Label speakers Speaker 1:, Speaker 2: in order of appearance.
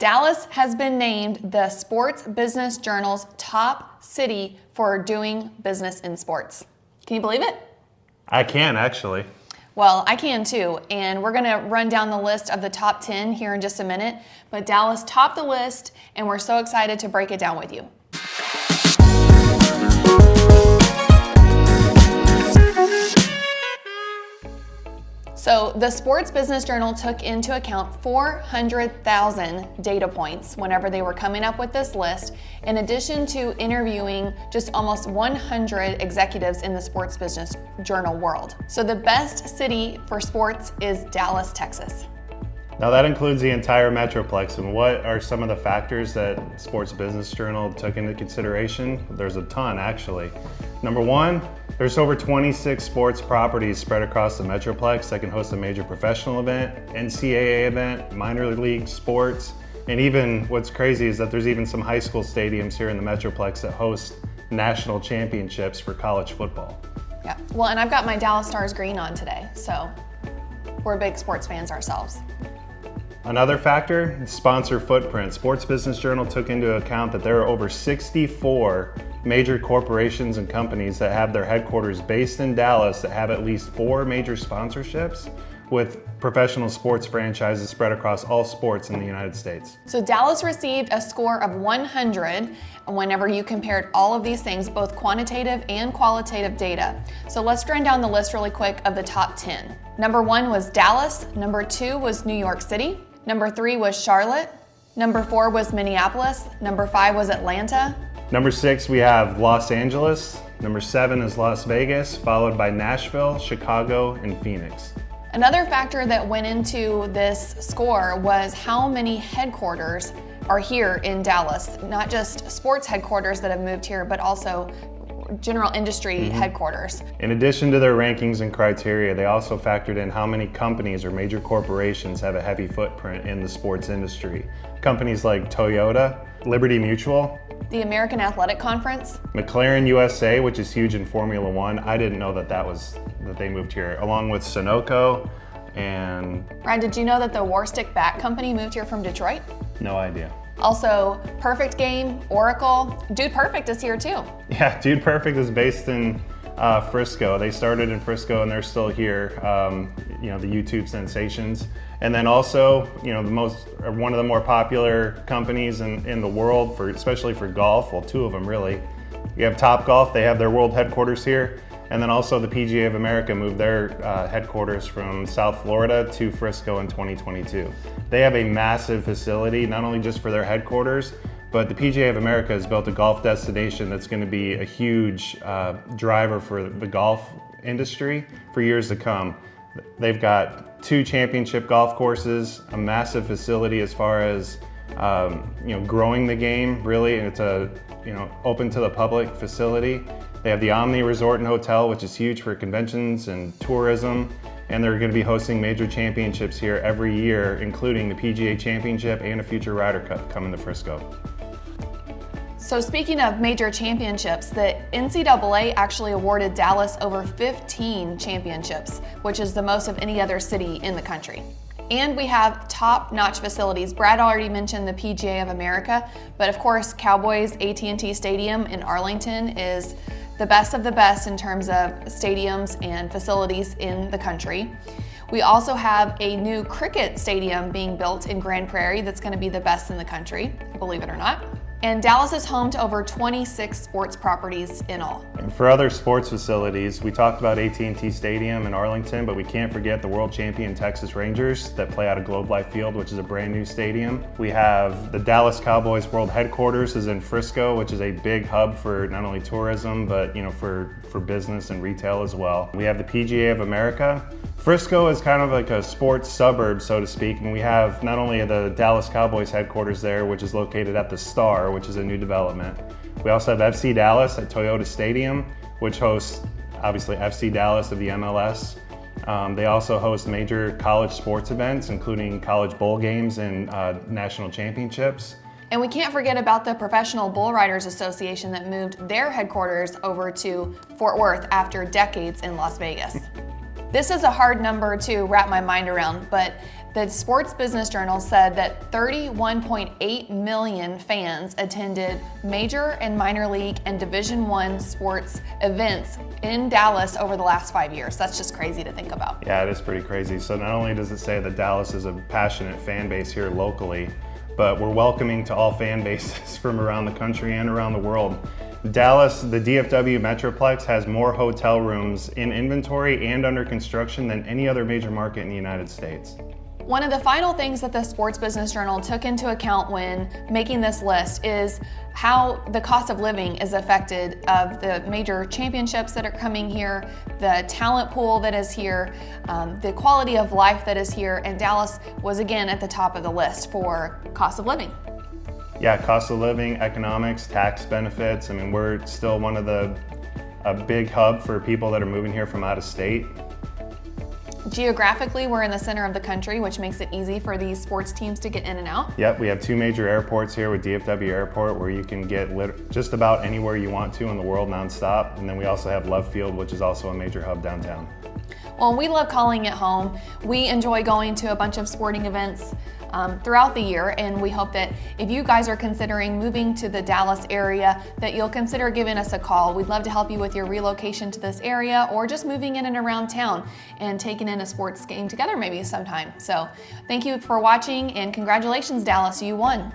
Speaker 1: Dallas has been named the Sports Business Journal's top city for doing business in sports. Can you believe it?
Speaker 2: I can, actually.
Speaker 1: Well, I can too, and we're going to run down the list of the top 10 here in just a minute, but Dallas topped the list, and we're so excited to break it down with you. So the Sports Business Journal took into account 400,000 data points whenever they were coming up with this list, in addition to interviewing just almost 100 executives in the Sports Business Journal world. So the best city for sports is Dallas, Texas.
Speaker 2: Now that includes the entire Metroplex, and what are some of the factors that Sports Business Journal took into consideration? There's a ton, actually. Number one, there's over 26 sports properties spread across the Metroplex that can host a major professional event, NCAA event, minor league sports, and even what's crazy is that there's even some high school stadiums here in the Metroplex that host national championships for college football.
Speaker 1: Yeah, well, and I've got my Dallas Stars green on today, so we're big sports fans ourselves.
Speaker 2: Another factor, sponsor footprint. Sports Business Journal took into account that there are over 64 major corporations and companies that have their headquarters based in Dallas that have at least 4 major sponsorships with professional sports franchises spread across all sports in the United States.
Speaker 1: So Dallas received a score of 100 whenever you compared all of these things, both quantitative and qualitative data. So let's run down the list really quick of the top 10. Number 1 was Dallas, number 2 was New York City, number 3 was Charlotte, number 4 was Minneapolis, number 5 was Atlanta.
Speaker 2: Number 6, we have Los Angeles. Number 7 is Las Vegas, followed by Nashville, Chicago, and Phoenix.
Speaker 1: Another factor that went into this score was how many headquarters are here in Dallas. Not just sports headquarters that have moved here, but also general industry headquarters.
Speaker 2: In addition to their rankings and criteria, they also factored in how many companies or major corporations have a heavy footprint in the sports industry. Companies like Toyota, Liberty Mutual,
Speaker 1: The American Athletic Conference,
Speaker 2: McLaren USA, which is huge in Formula One. I didn't know that they moved here, along with Sunoco and...
Speaker 1: Ryan, did you know that the Warstick Bat Company moved here from Detroit?
Speaker 2: No idea.
Speaker 1: Also, Perfect Game, Oracle, Dude Perfect is here too.
Speaker 2: Yeah, Dude Perfect is based in Frisco. They started in Frisco and they're still here. The YouTube sensations. And then also, one of the more popular companies in the world, especially for golf, well, 2 of them really. You have Topgolf, they have their world headquarters here. And then also the PGA of America moved their headquarters from South Florida to Frisco in 2022. They have a massive facility, not only just for their headquarters, but the PGA of America has built a golf destination that's going to be a huge driver for the golf industry for years to come. They've got 2 championship golf courses, a massive facility as far as growing the game, really, and it's a open to the public facility. They have the Omni Resort and Hotel, which is huge for conventions and tourism, and they're going to be hosting major championships here every year, including the PGA Championship and a future Ryder Cup coming to Frisco.
Speaker 1: So speaking of major championships, the NCAA actually awarded Dallas over 15 championships, which is the most of any other city in the country. And we have top-notch facilities. Brad already mentioned the PGA of America, but of course, Cowboys AT&T Stadium in Arlington is the best of the best in terms of stadiums and facilities in the country. We also have a new cricket stadium being built in Grand Prairie that's going to be the best in the country, believe it or not. And Dallas is home to over 26 sports properties in all.
Speaker 2: And for other sports facilities, we talked about AT&T Stadium in Arlington, but we can't forget the world champion Texas Rangers that play out of Globe Life Field, which is a brand new stadium. We have the Dallas Cowboys world headquarters is in Frisco, which is a big hub for not only tourism, but for business and retail as well. We have the PGA of America. Frisco is kind of like a sports suburb, so to speak, and we have not only the Dallas Cowboys headquarters there, which is located at the Star, which is a new development. We also have FC Dallas at Toyota Stadium, which hosts, obviously, FC Dallas of the MLS. They also host major college sports events, including college bowl games and national championships.
Speaker 1: And we can't forget about the Professional Bull Riders Association that moved their headquarters over to Fort Worth after decades in Las Vegas. This is a hard number to wrap my mind around, but The Sports Business Journal said that 31.8 million fans attended major and minor league and Division I sports events in Dallas over the last 5 years. That's just crazy to think about.
Speaker 2: Yeah, it is pretty crazy. So not only does it say that Dallas is a passionate fan base here locally, but we're welcoming to all fan bases from around the country and around the world. Dallas, the DFW Metroplex has more hotel rooms in inventory and under construction than any other major market in the United States.
Speaker 1: One of the final things that the Sports Business Journal took into account when making this list is how the cost of living is affected of the major championships that are coming here, the talent pool that is here, the quality of life that is here, and Dallas was again at the top of the list for cost of living.
Speaker 2: Yeah, cost of living, economics, tax benefits. I mean, we're still one of a big hub for people that are moving here from out of state.
Speaker 1: Geographically, we're in the center of the country, which makes it easy for these sports teams to get in and out.
Speaker 2: Yep, we have 2 major airports here with DFW Airport where you can get just about anywhere you want to in the world nonstop. And then we also have Love Field, which is also a major hub downtown.
Speaker 1: Well, we love calling it home. We enjoy going to a bunch of sporting events throughout the year, and we hope that if you guys are considering moving to the Dallas area, that you'll consider giving us a call. We'd love to help you with your relocation to this area or just moving in and around town and taking in a sports game together maybe sometime. So thank you for watching, and congratulations, Dallas, you won.